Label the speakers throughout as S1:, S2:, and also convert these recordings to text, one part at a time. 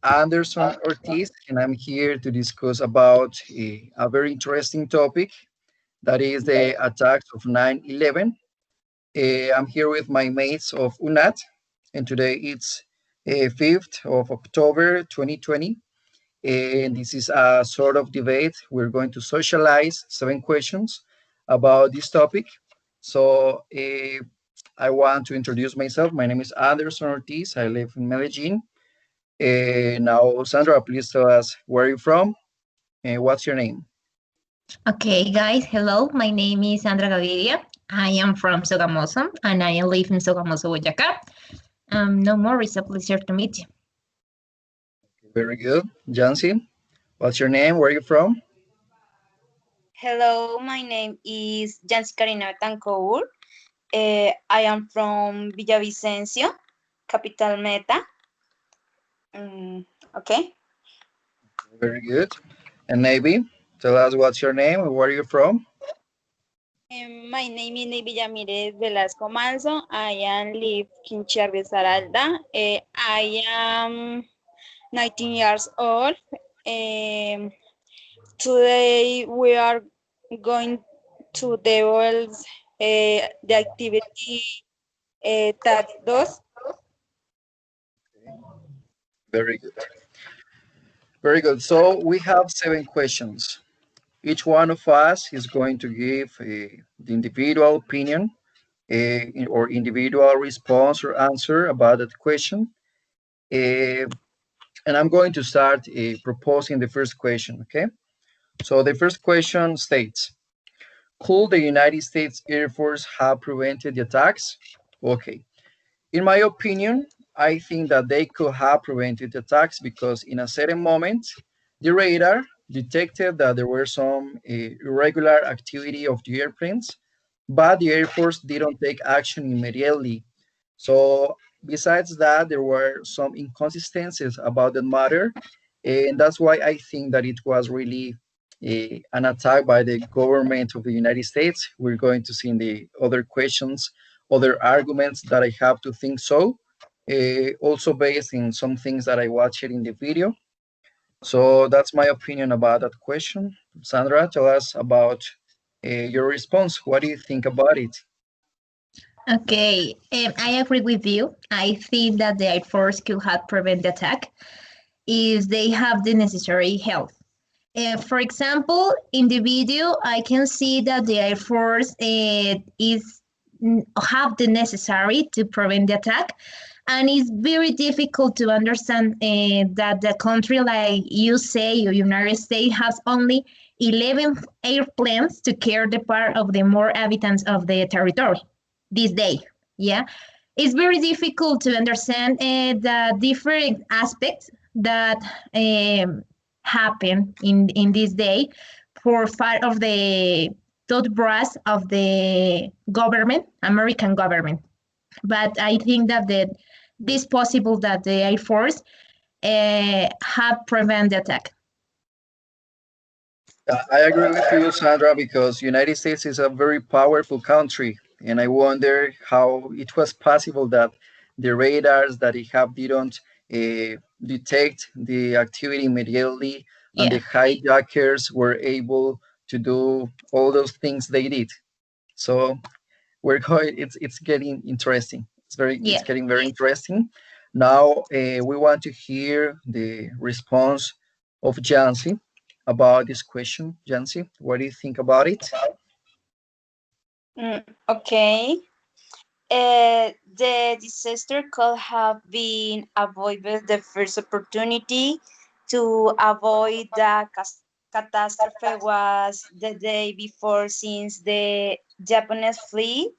S1: Anderson Ortiz, and I'm here to discuss about a very interesting topic that is the attacks of 9/11. I'm here with my mates of UNAD, and today it's 5th of October 2020, and this is a sort of debate. We're going to socialize 7 questions about this topic. So I want to introduce myself. My name is Anderson Ortiz. I live in Medellin. Now, Sandra, please tell us where you're from and what's your name.
S2: Okay, guys, hello. My name is Sandra Gaviria. I am from Sogamoso and I live in Sogamoso, Boyacá. No more, it's a pleasure to meet you.
S1: Very good. Yancy, what's your name? Where are you from?
S3: Hello, my name is Yancy Karina Tancour. I am from Villavicencio, capital Meta. Okay.
S1: Very good. And Neiby, tell us what's your name and where are you from?
S3: My name is Neiby Velasco Manso. I am live in Cherry Saralda. I am 19 years old. Today we are going to develop the activity tag 2.
S1: Very good. Very good. So we have 7 questions. Each one of us is going to give the individual opinion or individual response or answer about that question. Uh, and I'm going to start proposing the first question, okay? So the first question states, could the United States Air Force have prevented the attacks? Okay. In my opinion, I think that they could have prevented the attacks because in a certain moment, the radar detected that there were some irregular activity of the airplanes, but the Air Force didn't take action immediately. So besides that, there were some inconsistencies about the matter, and that's why I think that it was really an attack by the government of the United States. We're going to see in the other questions, other arguments that I have to think so. Also based in some things that I watched in the video. So that's my opinion about that question. Sandra, tell us about your response. What do you think about it?
S2: Okay, I agree with you. I think that the Air Force could have prevented the attack if they have the necessary help. For example, in the video, I can see that the Air Force have the necessary to prevent the attack, and it's very difficult to understand that the country, like you say, United States has only 11 airplanes to carry the part of the more inhabitants of the territory this day. Yeah, it's very difficult to understand the different aspects that happen in this day for part of the top brass of the government, American government. But I think that this possible that the Air Force have prevent the attack.
S1: I agree with you, Sandra, because United States is a very powerful country, and I wonder how it was possible that the radars that it have didn't detect the activity immediately, and
S2: Yeah,
S1: the hijackers were able to do all those things they did. So we're going. It's getting interesting. It's
S2: yeah.
S1: getting very interesting. Now we want to hear the response of Jancy about this question. Jancy, what do you think about it?
S3: Okay. The disaster could have been avoided the first opportunity to avoid the catastrophe was the day before, since the Japanese fleet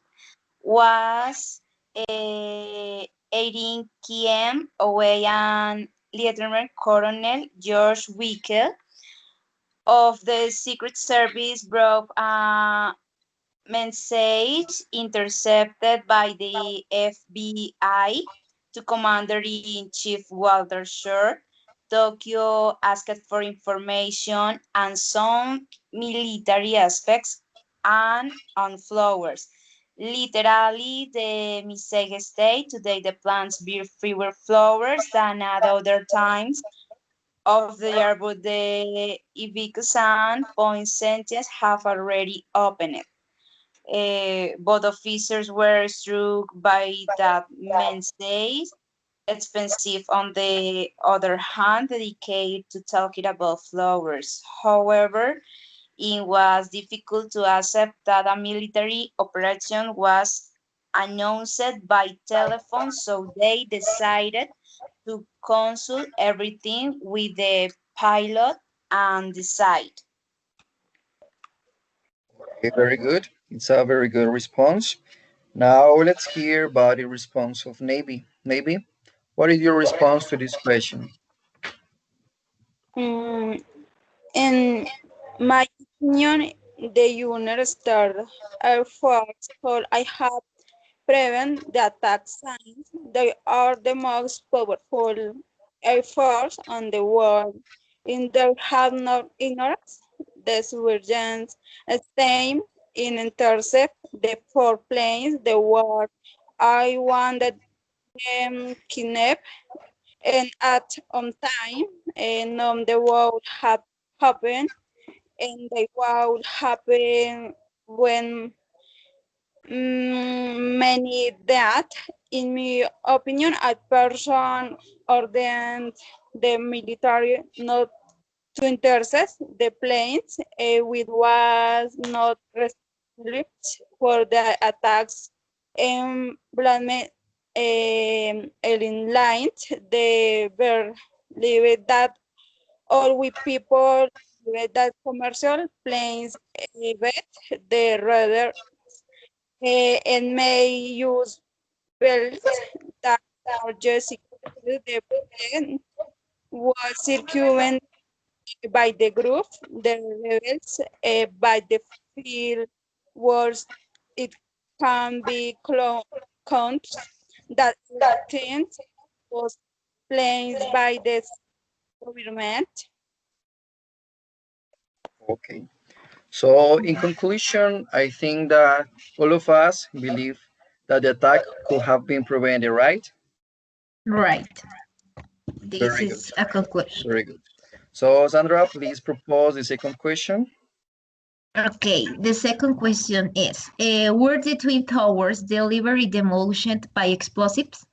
S3: was 18 km away, and Lieutenant Colonel George Wickel of the Secret Service broke a message intercepted by the FBI to Commander-in-Chief Walter Short. Tokyo asked for information and some military aspects and on flowers. Literally, the mistake state today the plants bear fewer flowers than at other times of the year, but the Ibiza point sentence have already opened. Both officers were struck by that mainstays, expensive on the other hand, dedicated to talking about flowers. However, it was difficult to accept that a military operation was announced by telephone, so they decided to consult everything with the pilot and decide.
S1: Okay, very good. It's a very good response. Now let's hear about the response of Navy. Navy, what is your response to this question?
S4: Mm, in my opinion, the United States Air Force could I have prevent the attack signs. They are the most powerful air force on the world. In their have not ignorance, the surgeons aim in intercept the four planes the war. I wanted them kidnapped and at on time and the war have happened and the war happened when many that, in my opinion, a person ordered the military not to intercept the planes, which was not responsible for the attacks and blame airlines. They believe that all we people believe that commercial planes bet the radar and may use belts that are just secure the plane was circumvented by the group, the rebels, by the field wars. It can be counted that things was planned by the government.
S1: Okay. So, in conclusion, I think that all of us believe that the attack could have been prevented, right?
S2: Right. This
S1: Very good.
S2: is a conclusion.
S1: Very good. So, Sandra, please propose the second question.
S2: Okay, the second question is, were the Twin Towers deliberately demolished by explosives?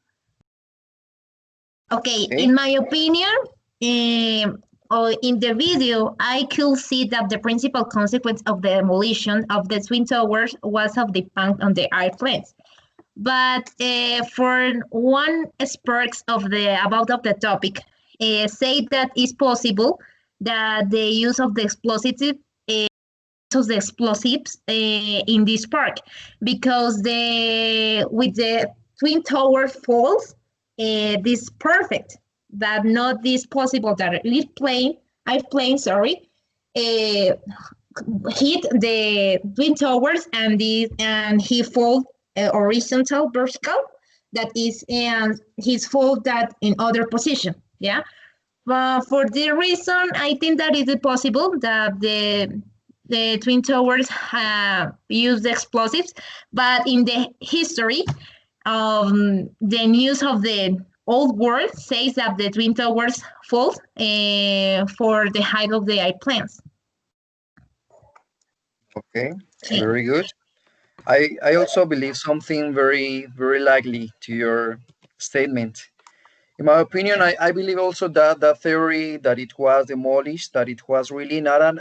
S2: Okay,
S1: Okay.
S2: in my opinion, in the video, I could see that the principal consequence of the demolition of the Twin Towers was of the punk on the airplanes. But for one sparks of the about of the topic, say that it's possible that the use of the explosives in this park because the with the twin tower falls this perfect that not this possible that this plane airplane sorry uh, hit the twin towers and he fall horizontal vertical that is and his fall that in other position yeah for the reason I think that it is possible that the twin towers use the explosives but in the history the news of the old world says that the twin towers fall for the height of the airplanes.
S1: Okay.
S2: Okay.
S1: Very good. I also believe something very, very likely to your statement. In my opinion, I believe also that the theory that it was demolished, that it was really not an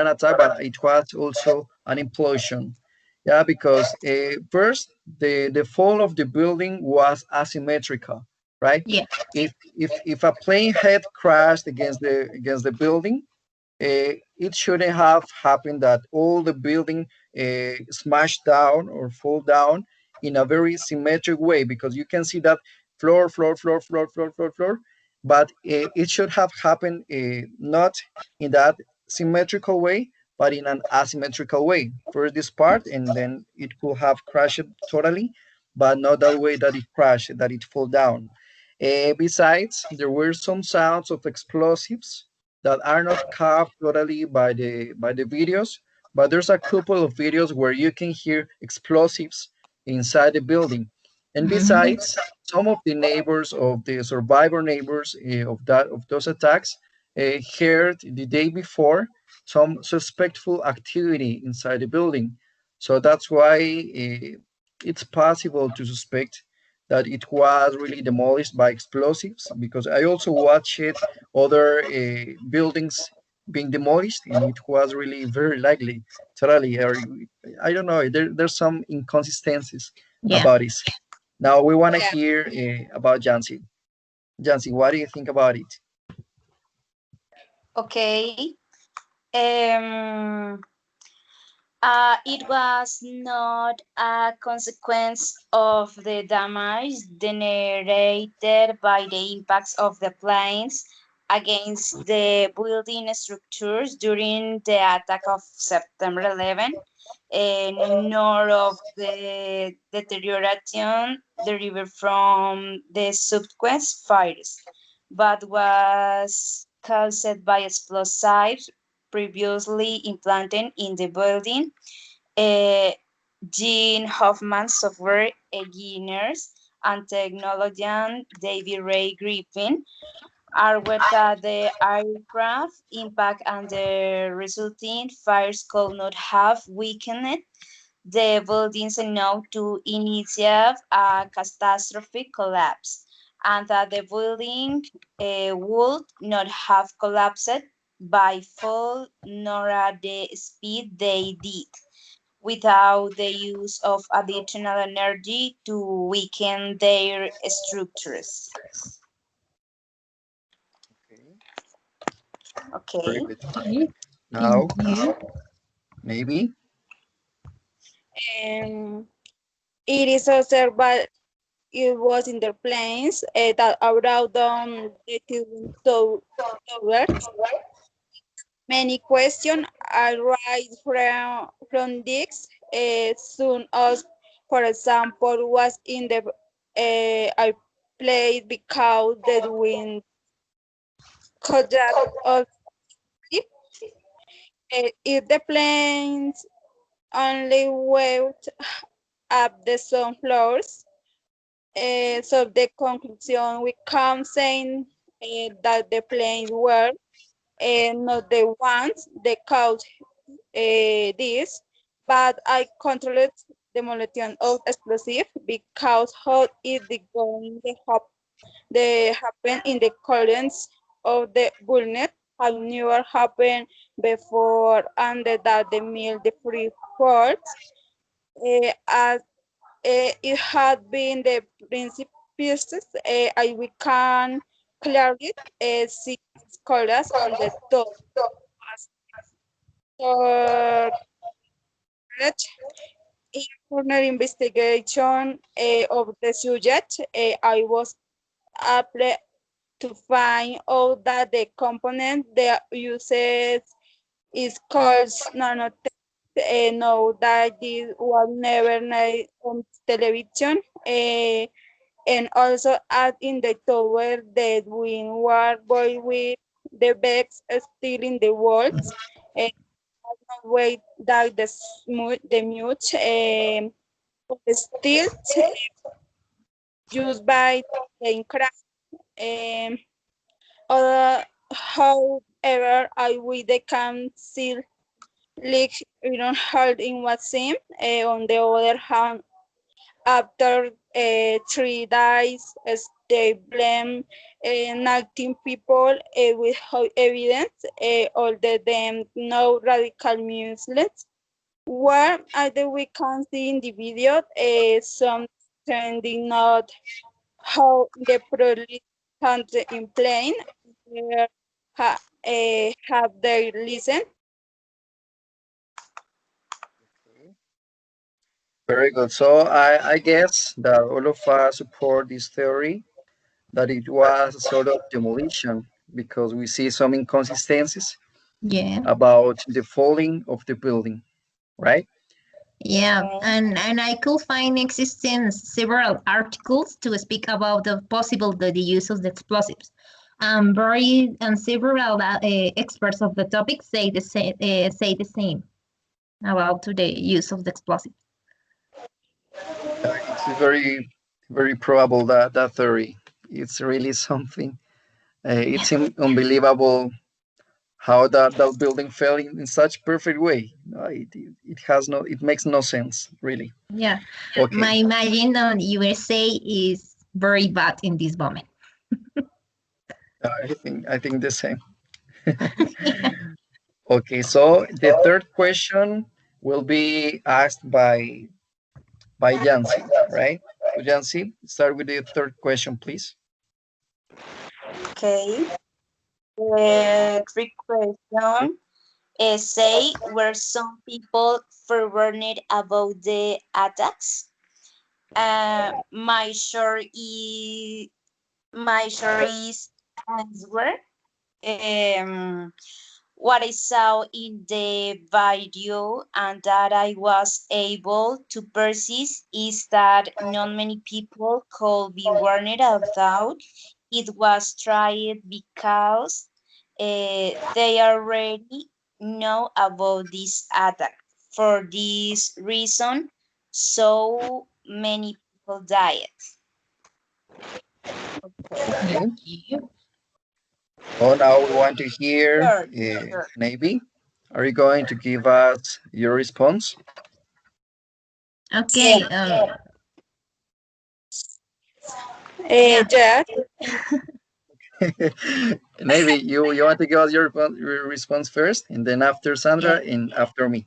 S1: attack, but it was also an implosion. Yeah, because first the fall of the building was asymmetrical, right?
S2: Yeah.
S1: If a plane had crashed against the building, it shouldn't have happened that all the building smashed down or fall down in a very symmetric way because you can see that floor, but it should have happened not in that symmetrical way, but in an asymmetrical way. First this part, and then it could have crashed totally, but not that way that it crashed, that it fall down. Besides, there were some sounds of explosives that are not caught totally by the videos, but there's a couple of videos where you can hear explosives inside the building. And
S2: Mhm.
S1: besides, some of the neighbors of the survivor neighbors of those attacks heard the day before some suspectful activity inside the building. So that's why it's possible to suspect that it was really demolished by explosives, because I also watched other buildings being demolished, and it was really very likely. Totally, or I don't know. There's some inconsistencies
S2: Yeah.
S1: about it. Now we want to
S4: Yeah.
S1: hear about Yancy. Yancy, what do you think about it?
S3: Okay. It was not a consequence of the damage generated by the impacts of the planes against the building structures during the attack of September 11, nor of the deterioration derived from the subsequent fires, but was caused by explosives previously implanted in the building. uh, Gene Hoffman software engineers and technologian David Ray Griffin argued that the aircraft impact and the resulting fires could not have weakened the buildings enough to initiate a catastrophic collapse, and that the building would not have collapsed by fall nor at the speed they did without the use of additional energy to weaken their structures.
S1: Okay, very
S3: Okay.
S1: good.
S2: Okay. Thank
S1: Now,
S2: you.
S1: maybe.
S4: And it is observed by it was in the planes that around the towards. Many questions arise from this. Soon as, for example, was in the I played because the wind conduct of it. If the planes only went up the sun floors, so the conclusion we come saying that the planes were not the ones that caused this, but I controlled demolition of explosive because how it the going the happen in the currents of the bullet have never happened before and that the mill the free force as it had been the principles I we can clearly see scholars on the top as in further investigation of the subject, I was able to find out that the component they uses is called nanotech. Know that this was never made on television. And also add in the tower that we were boy with the bags still in the walls. And way that the smooth the mute still used by the craft. Um, however, I with the can still leak you don't hold in what seem. On the other hand, after 3 days, they blame 19 people with evidence, all of them no radical Muslims. Where either we can see in the video, some trending not how the product country in plane have they listened.
S1: Okay, very good. So I guess that all of us support this theory that it was a sort of demolition, because we see some inconsistencies
S2: Yeah.
S1: about the falling of the building, right?
S2: Yeah,
S3: Okay.
S2: and I could find existing several articles to speak about the possible the use of the explosives. Very and several experts of the topic say the same. Say the same. about to the use of the explosive.
S1: It's very, very probable that that theory. It's really something.
S2: Yeah,
S1: It's unbelievable how that building fell in such perfect way. It has no, it makes no sense really.
S2: yeah.
S1: Okay,
S2: My imagine on USA is very bad in this moment.
S1: I think the same. Okay, so the third question will be asked by Yancy, right? So Yancy, start with the third question, please.
S3: Okay. Trick question. Say were some people forewarned about the attacks. My sure is answer. Um, what I saw in the video and that I was able to persist is that not many people could be warned about it was tried because they already know about this attack. For this reason, so many people died.
S1: Okay.
S2: Thank you.
S1: So now we want to hear
S3: Sure, sure.
S1: Neiby. Are you going to give us your response?
S2: Okay. Yeah.
S4: Yes.
S1: Neiby, you want to give us your response first, and then after
S2: Yeah.
S1: Sandra, and after me.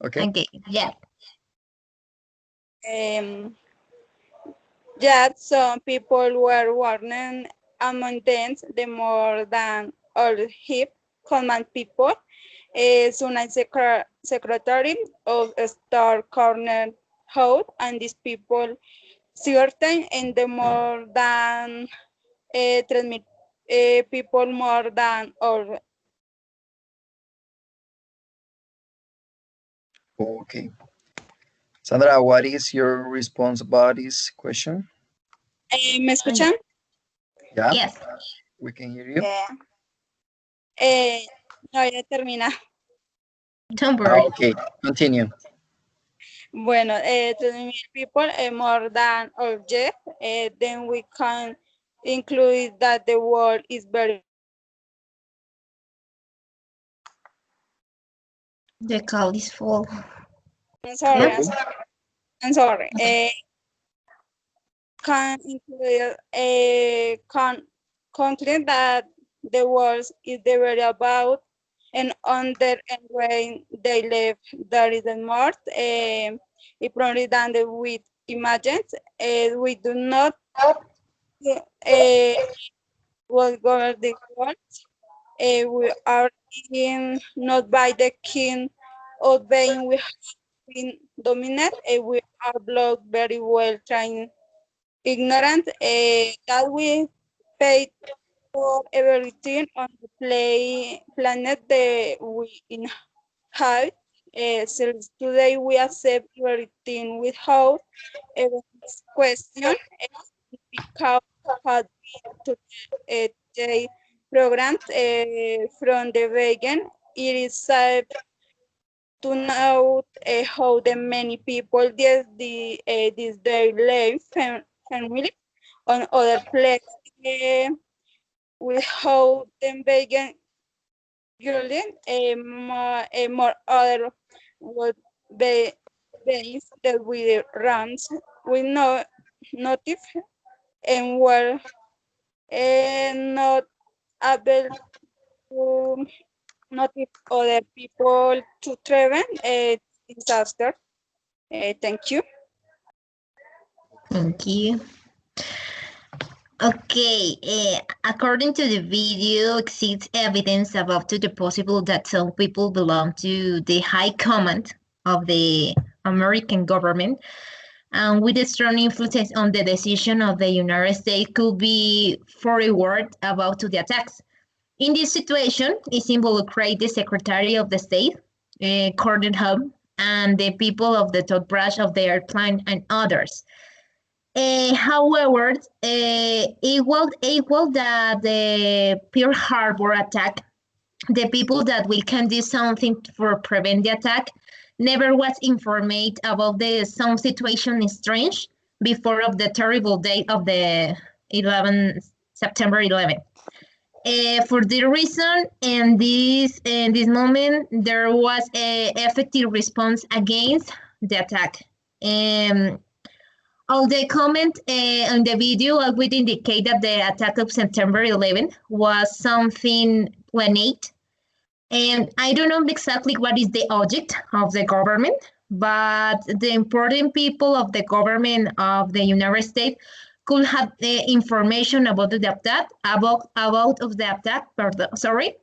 S1: Okay.
S2: Okay. Yeah.
S4: Um, Yet some people were warning among them the more than all hip command people. UNAD secretary of Star Corner House and these people certain and the more than 3,000 people more than all.
S1: Okay. Sandra, what is your response about this question?
S4: ¿Me
S2: Yeah.
S4: escuchan?
S1: Yeah,
S2: Yes.
S1: we can hear you.
S3: Yeah.
S4: Eh, no, ya termina.
S2: Don't worry.
S1: Okay, continue.
S4: Bueno, 3,000 people more than object, then we can include that the world is very.
S2: The call is full.
S4: I'm
S2: Yeah.
S4: sorry, I'm sorry.
S2: Okay.
S4: Can include can conclude that the world is very about and under and when they live there is more it probably than the with images. We do not uh, will go the world. We are in, not by the king of being we have been dominant. We are blocked very well trying ignorant that we pay for everything on the planet that we inhabit. Since today we accept everything without even question because had been to the program from the vegan. It is sad to know how the many people this day live family on other places with how them vegan grilling more other would be base that we runs we know notif and were not able to notif other people to travel a disaster. Thank you.
S2: Thank you. Okay, according to the video, exists evidence about to the possible that some people belong to the high command of the American government, and with a strong influence on the decision of the United States could be forward about to the attacks. In this situation, it involucrates the Secretary of the State, Gordon Hub, and the people of the top branch of the airplane and others. However, equal that the Pearl Harbor attack, the people that we can do something for prevent the attack, never was informed about the some situation strange before of the terrible day of the 11 September 11. For the reason, in this moment, there was a effective response against the attack. Um, all the comment on the video would indicate that the attack of September 11 was something planned, and I don't know exactly what is the object of the government, but the important people of the government of the United States could have the information about the attack, about of the attack, pardon, sorry,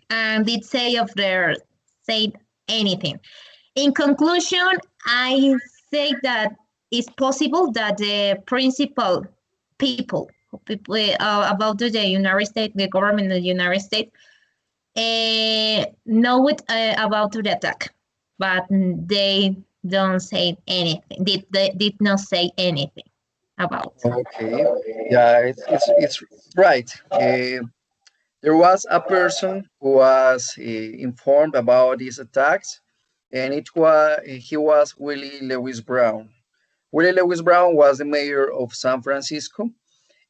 S2: and did say of their say anything. In conclusion, I say that it's possible that the principal people about the United States, the government of the United States, know it about the attack, but they don't say anything. They did not say anything about.
S1: Okay. Yeah, it's right. There was a person who was informed about these attacks, and he was Willie Lewis Brown. Willie Lewis Brown was the mayor of San Francisco,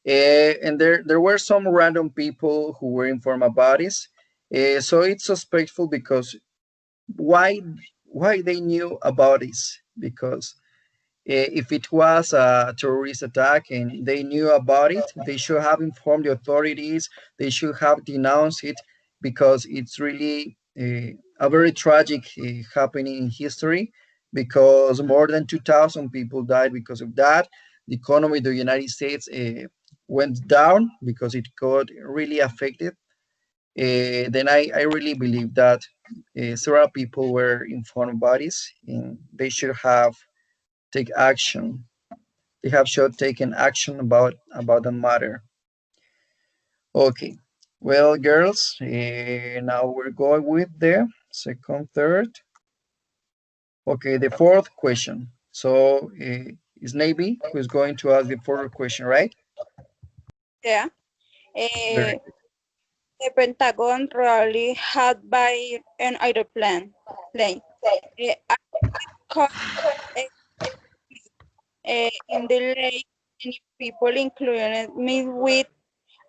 S1: and there were some random people who were informed about this. So it's suspectful because why why they knew about this? Because if it was a terrorist attack and they knew about it, they should have informed the authorities. They should have denounced it because it's really a very tragic happening in history because more than 2,000 people died because of that. The economy of the United States went down because it got really affected. Then I really believe that several people were informed about this and they should have take action. They have should taken action about the matter. Okay. Well, girls, now we're going with the second, third. Okay, the fourth question. So it's Neiby who is going to ask the fourth question, right?
S4: Yeah.
S1: Very
S4: Uh,
S1: good.
S4: the Pentagon rarely had by an aeroplane. Plane. I caught in the lake, many people, including me, with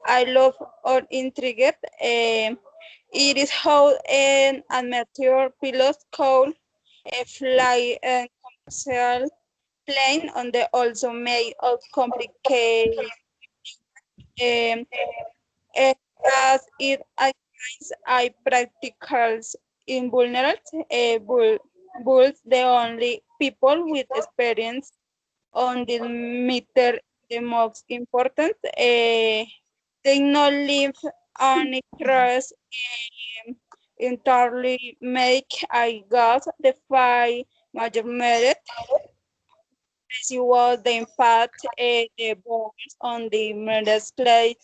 S4: I love or intrigued. It is how an amateur pilot could fly a commercial plane on the also made of complicated um, as it against I practicals invulnerable bulls the only people with experience on the meter the most important. They not live on a cross entirely make I got the five major merit. She was the impact the balls on the murder's clay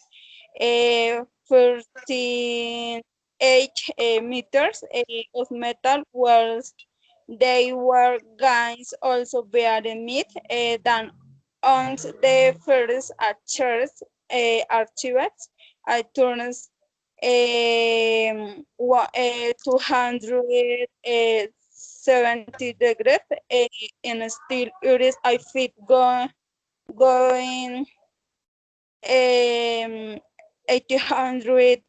S4: 14 meters of metal walls. They were guns also bearing meat than on the first archers, archivets, I turns 270 degrees in steel iris I fit going 800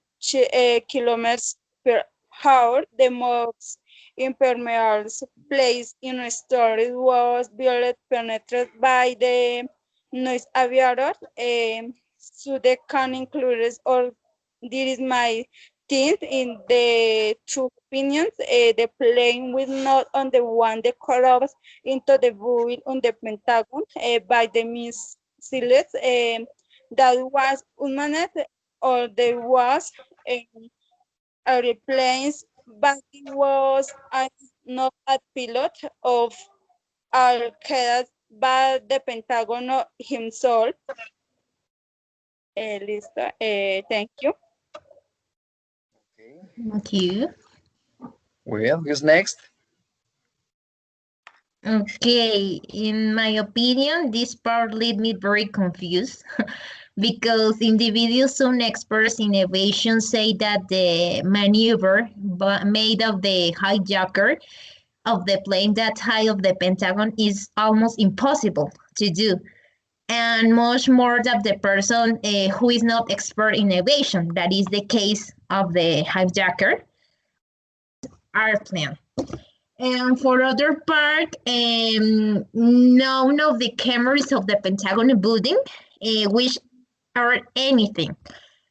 S4: kilometers per hour. The most impermeable place in a story was built penetrated by the noise aviator. So they can include or this is my thing in the two opinions. The plane will not on the one that collapse into the void on the Pentagon by the missiles. That was unmanned or there was airplanes, but it was not a pilot of Al Qaeda, but the Pentagon himself. Listo. Thank you.
S1: Okay.
S2: Thank you.
S1: Well, who's next?
S2: Okay, in my opinion, this part led me very confused because in the video, some experts in aviation say that the maneuver made of the hijacker of the plane that high of the Pentagon is almost impossible to do, and much more that the person who is not expert in aviation, that is the case of the hijacker airplane. And for other part, none of the cameras of the Pentagon building, which are anything,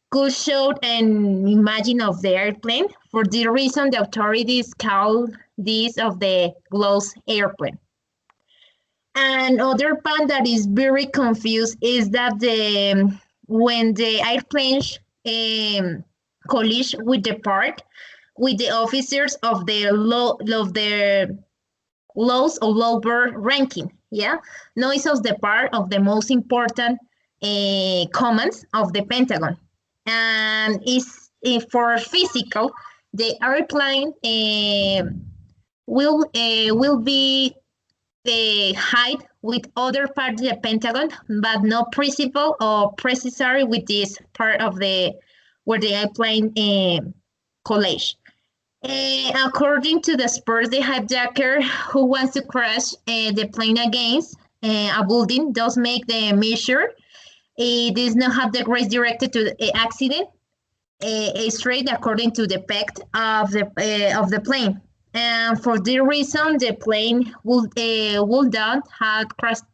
S2: could show an image of the airplane. For this reason, the authorities call this of the ghost airplane. And other part that is very confused is that when the airplane collide with the part, with the officers of the lows or lower ranking, yeah, noise of the part of the most important commands of the Pentagon, and is for physical, the airplane will be the height with other parts of the Pentagon, but not principal or necessary with this part of the where the airplane collage. According to the Spurs, the hijacker who wants to crash the plane against a building does make the measure. It does not have the race directed to the accident. Straight according to the pact of the plane. And for this reason, the plane would not have crashed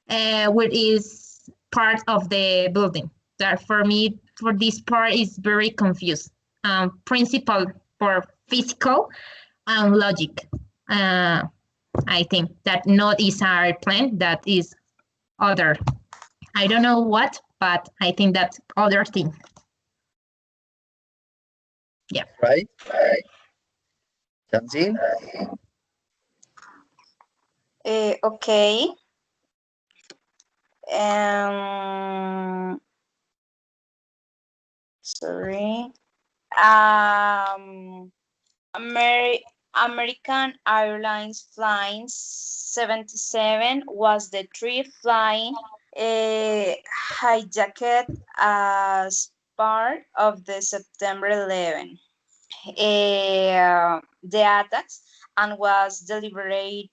S2: with is part of the building. That for me, for this part is very confused. Principle for physical and logic. I think that not is our plan, that is other. I don't know what, but I think that's other thing. Yeah.
S1: Right? Yancy?
S3: Okay. Sorry. American Airlines Flight 77 was the tree flying hijacked as part of the September 11. The attacks and was deliberate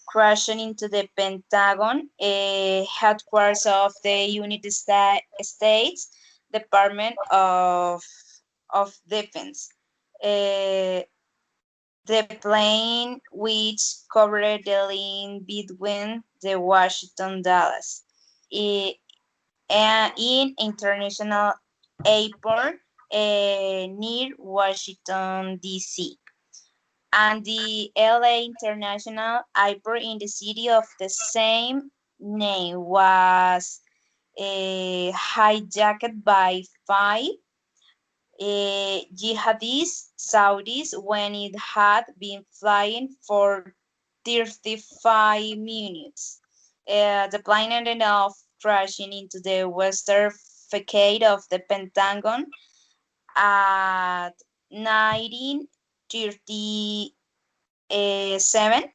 S3: crashing into the Pentagon headquarters of the United States Department of Defense. The plane, which covered the lane between the Washington Dallas and in international airport near Washington D.C. and the LA International Airport in the city of the same name was hijacked by five jihadist Saudis when it had been flying for 35 minutes. The plane ended up crashing into the western facade of the Pentagon at 1937,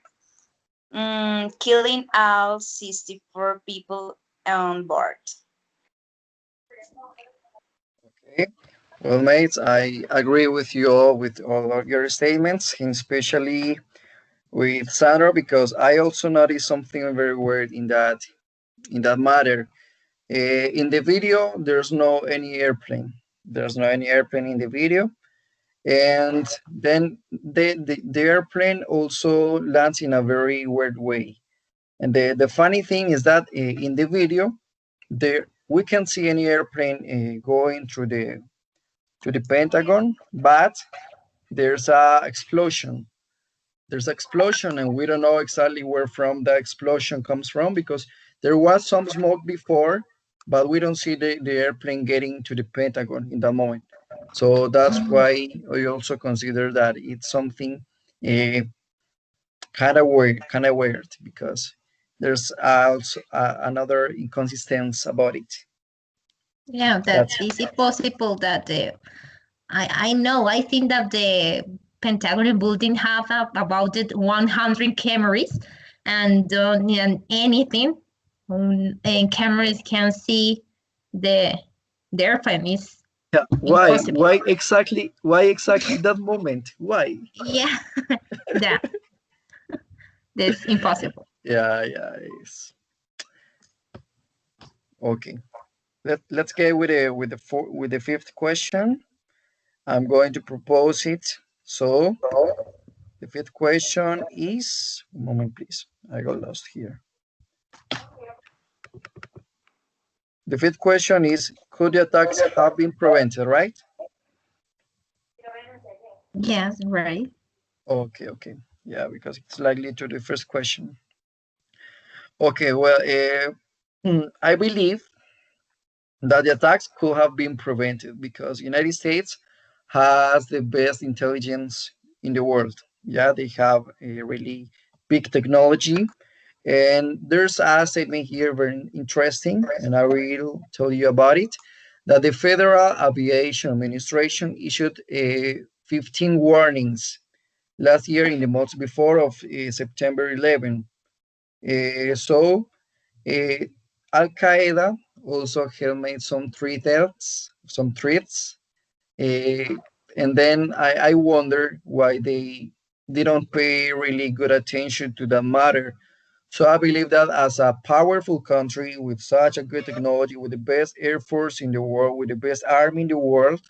S3: killing all 64 people on board.
S1: Okay. Well, mates, I agree with you all with all of your statements, and especially with Sandra, because I also noticed something very weird in that matter. In the video, there's no any airplane. There's no any airplane in the video, and then the airplane also lands in a very weird way. And the funny thing is that in the video, there we can see any airplane going through the to the Pentagon, but there's a explosion. There's explosion, and we don't know exactly where from the explosion comes from because there was some smoke before, but we don't see the airplane getting to the Pentagon in that moment. So that's why we also consider that it's something uh, kind of weird because there's also another inconsistency about it.
S2: Yeah, that
S1: That's
S2: is it possible that the I know I think that the Pentagon building have about it 100 cameras and don't need anything, and cameras can see the airplane is
S1: Yeah. Why?
S2: Impossible.
S1: Why exactly? Why exactly that moment? Why?
S2: Yeah, that that's impossible.
S1: Yeah, yeah. Okay. Let's get with the fifth question. I'm going to propose it. So the fifth question is, one moment, please. I got lost here. The fifth question is, could the attacks have been prevented, right?
S2: Yes, right.
S1: Okay, okay. Yeah, because it's likely to the first question. Okay, well, I believe that the attacks could have been prevented because United States has the best intelligence in the world. Yeah, they have a really big technology. And there's a statement here very interesting, and I will tell you about it. That the Federal Aviation Administration issued 15 warnings last year in the months before of September 11. So uh, Al Qaeda also had made some threats, uh, and then I wonder why they didn't pay really good attention to that matter. So I believe that as a powerful country with such a good technology, with the best air force in the world, with the best army in the world,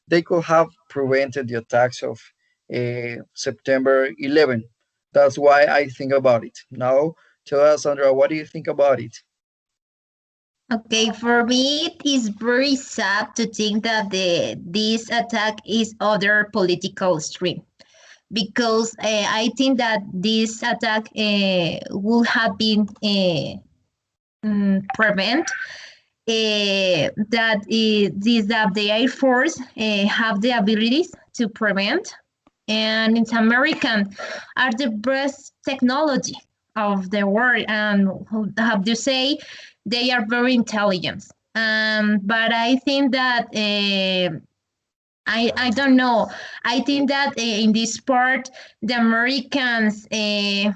S1: they could have prevented the attacks of September 11. That's why I think about it. Now, tell us, Sandra, what do you think about it?
S2: Okay, for me, it is very sad to think that this attack is other political stream because I think that this attack would have been prevent that the Air Force have the abilities to prevent, and it's American are the best technology of the world, and have to say they are very intelligent. But I think that I don't know. I think that in this part, the Americans, I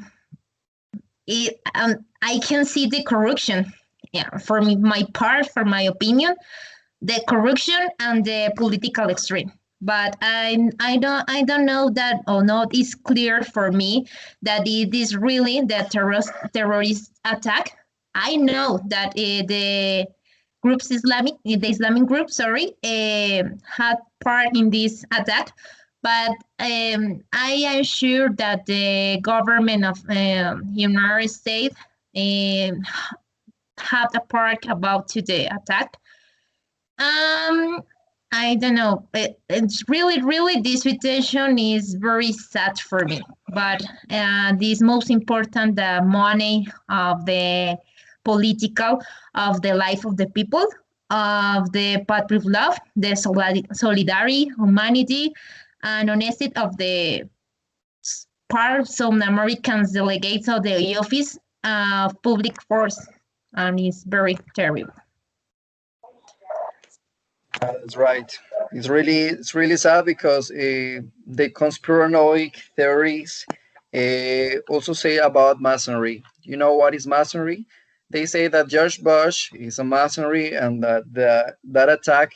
S2: can see the corruption. Yeah, for me, my part, for my opinion, the corruption and the political extreme. But I don't know that or not. It's clear for me that it is really the terrorist attack. I know that the Islamic group, sorry, had part in this attack, but I am sure that the government of United States um, had a part about to the attack. um, I don't know. It's really, this situation is very sad for me. But this most important, the money of the political, of the life of the people, of the patriot love, the solidarity, humanity, and honesty of the part of some Americans delegates of the office of public force, and it's very terrible.
S1: That's right. It's really sad because the conspiranoic theories also say about masonry. You know what is masonry? They say that George Bush is a masonry and that that attack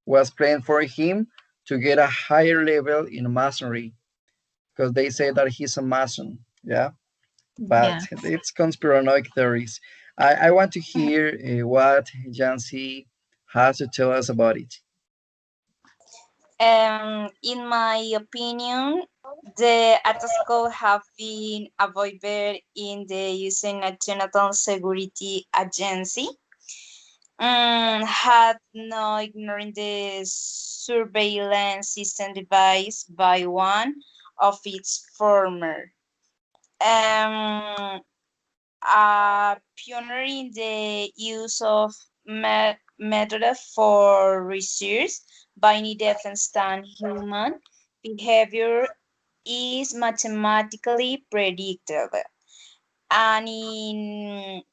S1: was planned for him to get a higher level in masonry because they say that he's a mason. Yeah, but
S2: Yeah.
S1: it's conspiranoic theories. I want to hear what Yancy has to tell us about it.
S3: In my opinion, the attacks could have been avoided in the using National Security Agency. Had no ignoring the surveillance system devised by one of its former. Um, a pioneer in the use of method for research by any defense than human behavior is mathematically predicted. And in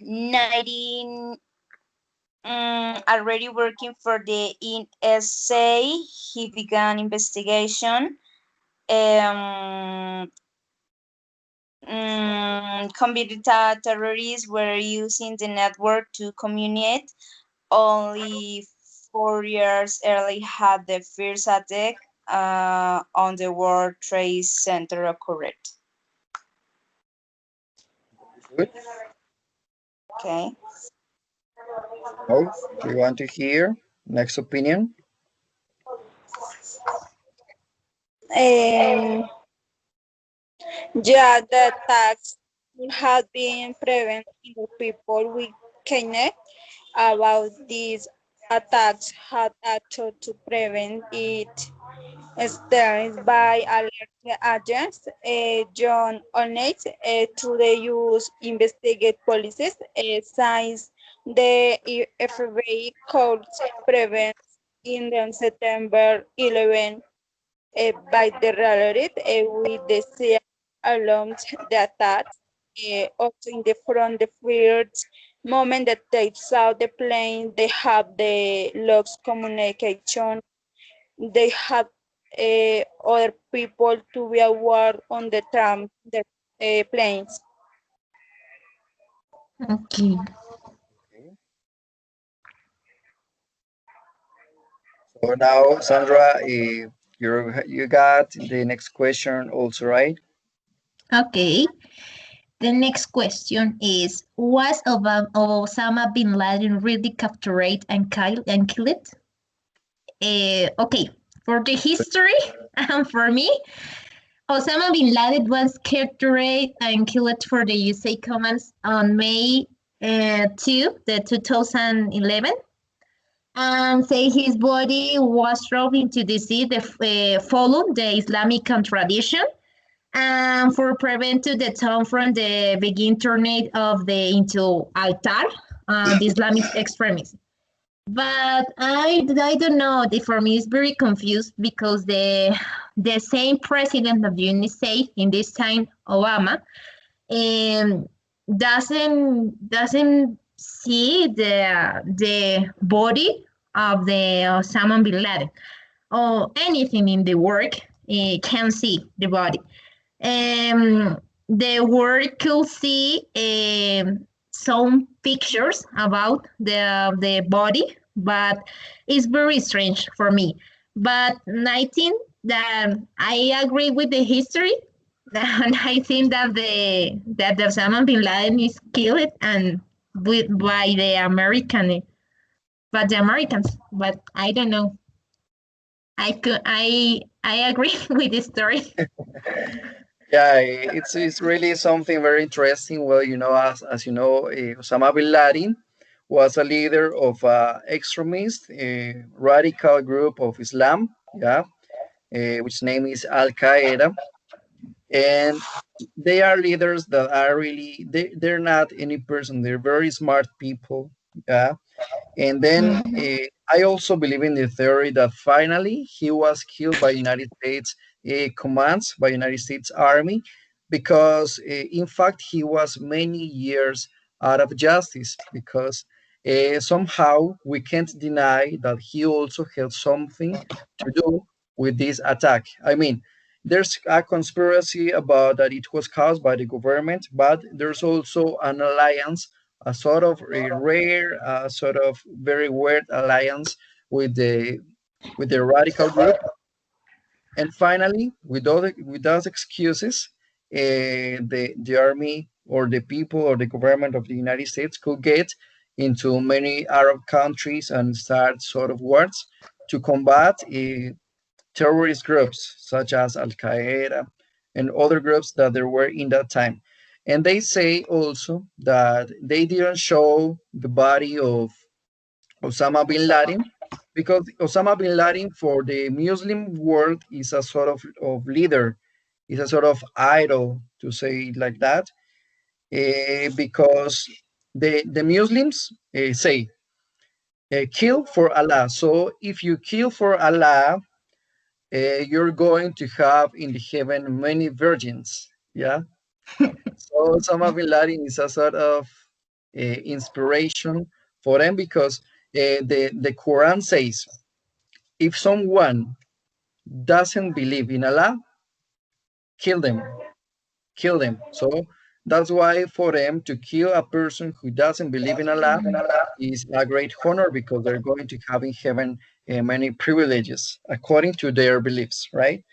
S3: 19 already working for the NSA, he began investigation. Um, Computer terrorists were using the network to communicate only 4 years early had the first attack on the World Trade Center occurred.
S1: Good.
S3: Okay.
S1: Now we want to hear next opinion.
S4: Um, yeah, the attacks have been prevented. People we connect about these attacks had acted to prevent it. Started by alert agents, John Onate, to the use investigate policies, since the FBI could prevent in the September 11 by the rallied with the CIA alarmed the attacks. Also in the front, the first moment that they saw the plane, they have the lost communication. They have other people to be aware on the planes.
S2: Okay.
S1: Okay. So now, Sandra, you got the next question also, right?
S2: Okay. The next question is: was Osama bin Laden really captured and killed? Okay. For the history, and for me, Osama bin Laden was captured and killed for the USA commands on May 2, the 2011, and say his body was thrown into the sea, follow the Islamic tradition, and for prevent to the town from the begin turning of the into altar, the Islamic extremism. But I don't know. For me, it's very confused because the same president of the United States in this time, Obama, um, doesn't see the body of the Osama bin Laden or anything in the work. Can see the body. The world could see some pictures about the body, but it's very strange for me. But I think that I agree with the history, and I think that the Osama bin Laden is killed and by the American, but the Americans. But I don't know. I agree with the story.
S1: Yeah, it's really something very interesting. Well, as you know, Osama bin Laden was a leader of extremist, radical group of Islam. Yeah, which name is Al Qaeda, and they are leaders that are really they're not any person. They're very smart people. Yeah, and then
S2: Mhm.
S1: I also believe in the theory that finally he was killed by United States commands, by United States Army, because in fact he was many years out of justice. Because somehow we can't deny that he also had something to do with this attack. I mean, there's a conspiracy about that it was caused by the government, but there's also an alliance, a sort of a rare, sort of very weird alliance with the radical group. And finally, with those excuses, the army or the people or the government of the United States could get into many Arab countries and start sort of wars to combat terrorist groups such as Al Qaeda and other groups that there were in that time. And they say also that they didn't show the body of Osama bin Laden because Osama bin Laden for the Muslim world is a sort of leader, is a sort of idol, to say it like that, because the Muslims say, kill for Allah. So if you kill for Allah, you're going to have in the heaven many virgins. Yeah. So Osama bin Laden is a sort of inspiration for them because the Quran says if someone doesn't believe in Allah, kill them, kill them. So that's why for them to kill a person who doesn't believe in Allah, is a great honor because they're going to have in heaven many privileges according to their beliefs, right?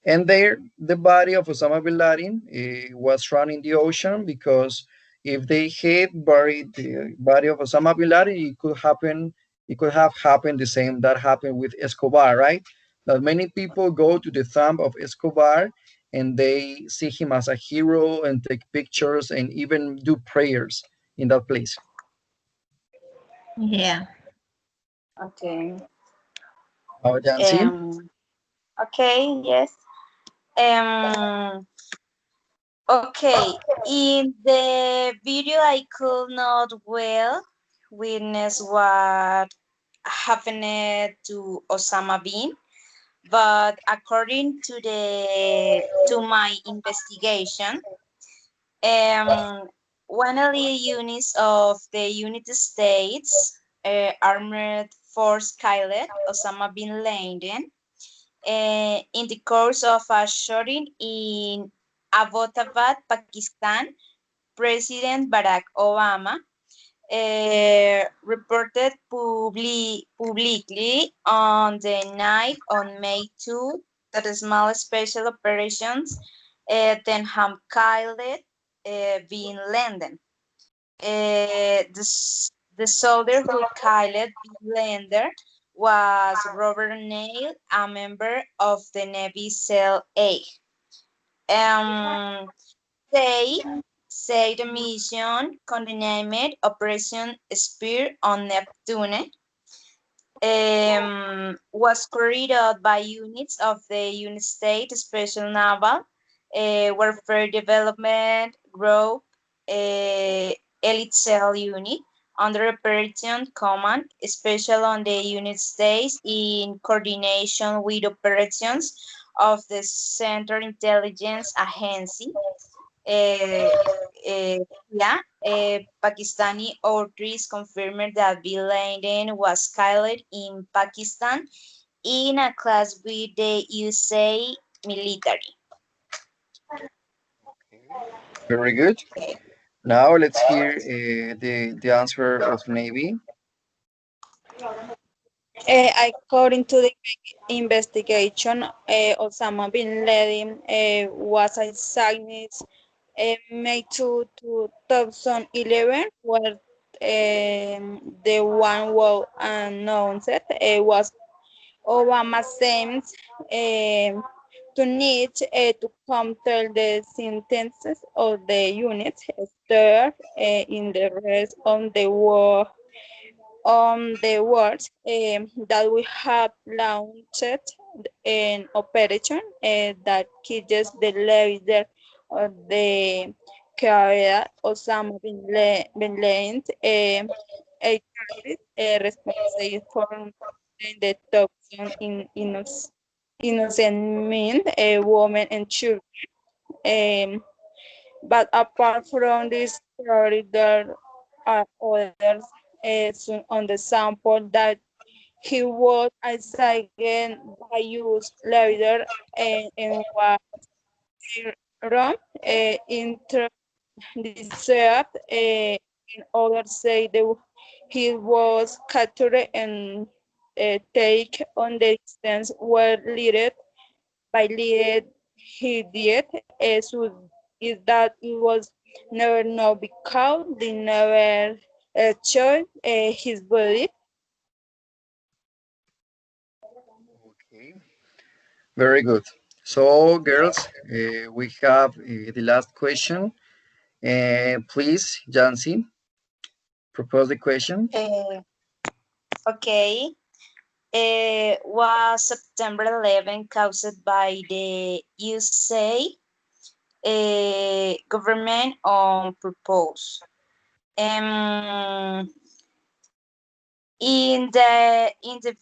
S1: And there, the body of Osama bin Laden was thrown in the ocean because if they had buried the body of Osama bin Laden, it could happen. It could have happened the same that happened with Escobar, right? That many people go to the tomb of Escobar and they see him as a hero and take pictures and even do prayers in that place.
S2: Yeah.
S3: Okay.
S1: Yancy?
S3: Um. Okay. Yes. Um. Okay. In the video, I could not well witness what happened to Osama bin, but according to my investigation, um, one of the units of the United States Armored Force killed Osama bin Laden in the course of a shooting in Abbottabad, Pakistan. President Barack Obama reported publicly on the night on May 2 that small special operations then have killed bin Laden. The soldier who killed bin Laden was Robert Neil, a member of the Navy SEAL A. Um, they say the mission, codenamed Operation Spear on Neptune, was carried out by units of the United States Special Naval Warfare Development Group Elite Cell Unit under Operation Command, special on the United States in coordination with operations of the Central Intelligence Agency. uh, yeah, Pakistani authorities confirmed that Bin Laden was killed in Pakistan in a clash with the USA military.
S1: Very good. Now let's hear the answer of Navy.
S4: According to the investigation, Osama bin Laden was assigned May 2, 2011, where the one was announced was Obama seems to need to counter the sentences of the units there in the rest of the war on the world that we have launched an operation that kills the leader of the career Osama bin Laden, a terrorist responsible for the destruction in innocent men, women, and children. Um, but apart from this theory, there are others on the sample that he was assigned by use later and was wrong inter deserved and others say that he was captured and take on the distance were leaded by lead he did so is that it was never know because they never showed his body.
S1: Okay, very good. So, girls, we have the last question. Please, Jancy, propose the question.
S3: Uh, okay. Was September 11 caused by the USA government on purpose? Um, in the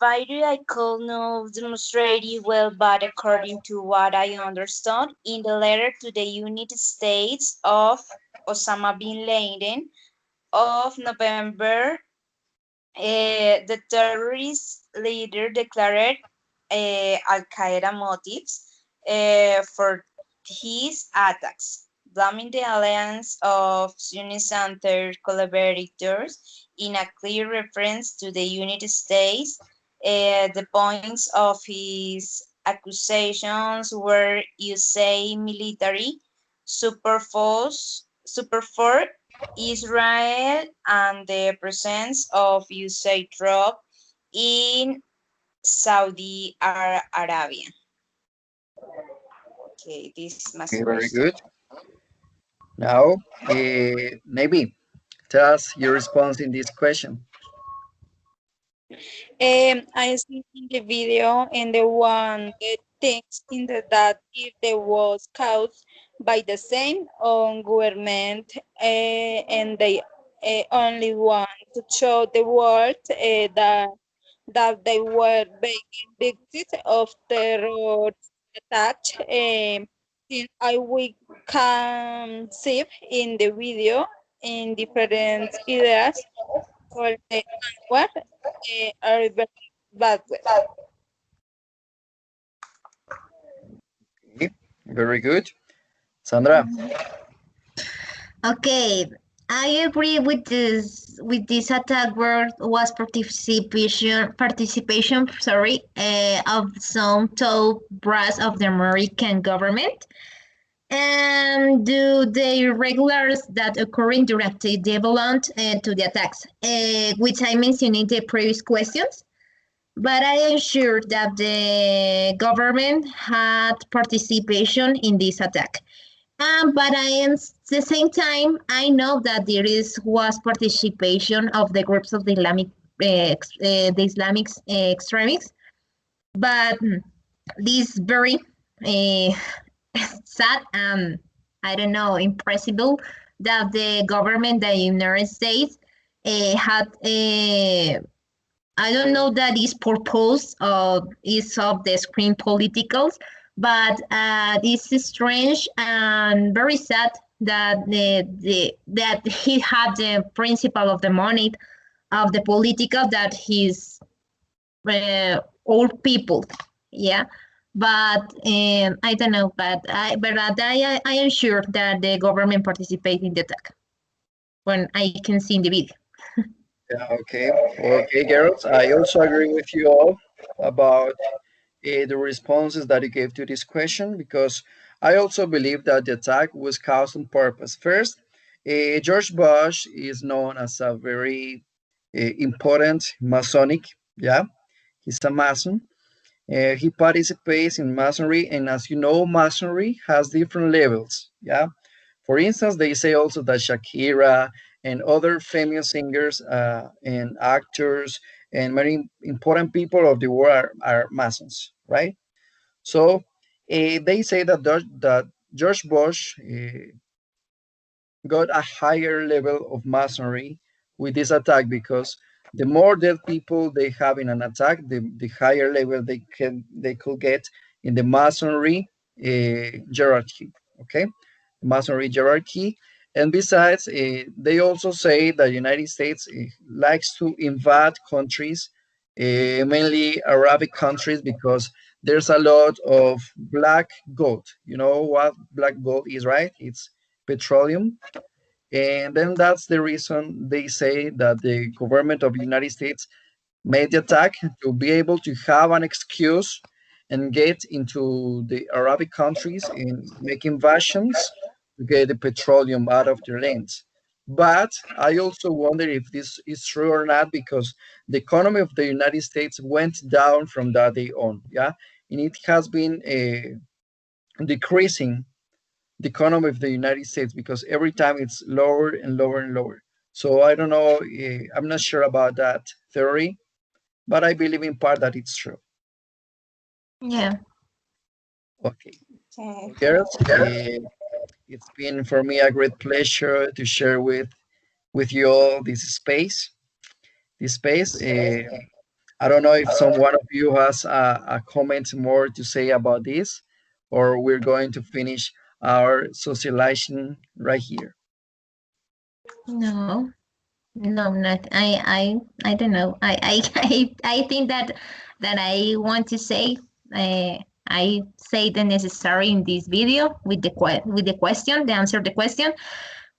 S3: video, I could not demonstrate it well, but according to what I understood, in the letter to the United States of Osama bin Laden of November, the terrorist leader declared Al Qaeda motives for his attacks, blaming the alliance of Sunnis and their collaborators in a clear reference to the United States. The points of his accusations were USA military, super force, Israel, and the presence of USA troops in Saudi Arabia. Okay, this is my
S1: Okay, very
S3: question.
S1: good. Now, Neiby, tell us your response in this question.
S4: I see in the video and the one that thinks in the that if there was caused by the same on government and they only want to show the world that they were being victims of terror attack. Since I we can see in the video in different areas for the what are very bad.
S1: Okay, very good. Sandra,
S2: Okay, I agree with this attack where was participation of some top brass of the American government and do the irregulars that occurring directly belong to the attacks, which I mentioned in the previous questions. But I am sure that the government had participation in this attack. But I am the same time I know that there was participation of the groups of the Islamic extremists. But this very uh, sad and I don't know impressible that the government, the United States, had I don't know that is purpose of is of the screen politicals, but this is strange and very sad that that he had the principle of the money of the political that he's old people, yeah. But I don't know, but I am sure that the government participated in the attack when I can see in the video.
S1: yeah, okay. Okay, girls, I also agree with you all about the responses that you gave to this question because I also believe that the attack was caused on purpose. First, George Bush is known as a very important Masonic, yeah, he's a Mason. He participates in Masonry, and as you know, Masonry has different levels, yeah. For instance, they say also that Shakira and other famous singers and actors and many important people of the world are Masons, right? So they say that that George Bush got a higher level of masonry with this attack because the more dead people they have in an attack, the higher level they could get in the masonry hierarchy. Okay, masonry hierarchy. And besides, they also say that the United States likes to invade countries, mainly Arabic countries, because there's a lot of black gold. You know what black gold is, right? It's petroleum, and then that's the reason they say that the government of the United States made the attack to be able to have an excuse and get into the Arabic countries and make invasions to get the petroleum out of their lands. But I also wonder if this is true or not because the economy of the United States went down from that day on, yeah, and it has been decreasing the economy of the United States because every time it's lower and lower and lower. So I don't know. I'm not sure about that theory, but I believe in part that it's true.
S2: Yeah.
S1: Okay.
S3: Okay.
S1: Well, girls, it's been for me a great pleasure to share with you all this space. This space. I don't know if some one of you has a comment more to say about this, or we're going to finish our socialization right here.
S2: No. No, not I don't know. I think that I want to say I say the necessary in this video with the question, the answer the question.
S1: Okay.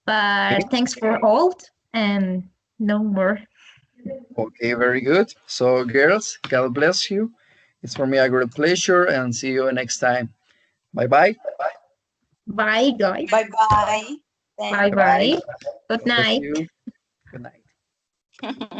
S2: But thanks for all. And No more.
S1: Okay, very good. So, girls, God bless you. It's for me a great pleasure and see you next time. Bye bye.
S2: Bye, guys.
S3: Bye bye.
S2: Bye
S3: Thank
S1: Bye bye.
S2: bye. Good
S1: God bless
S2: night.
S1: you. Good night.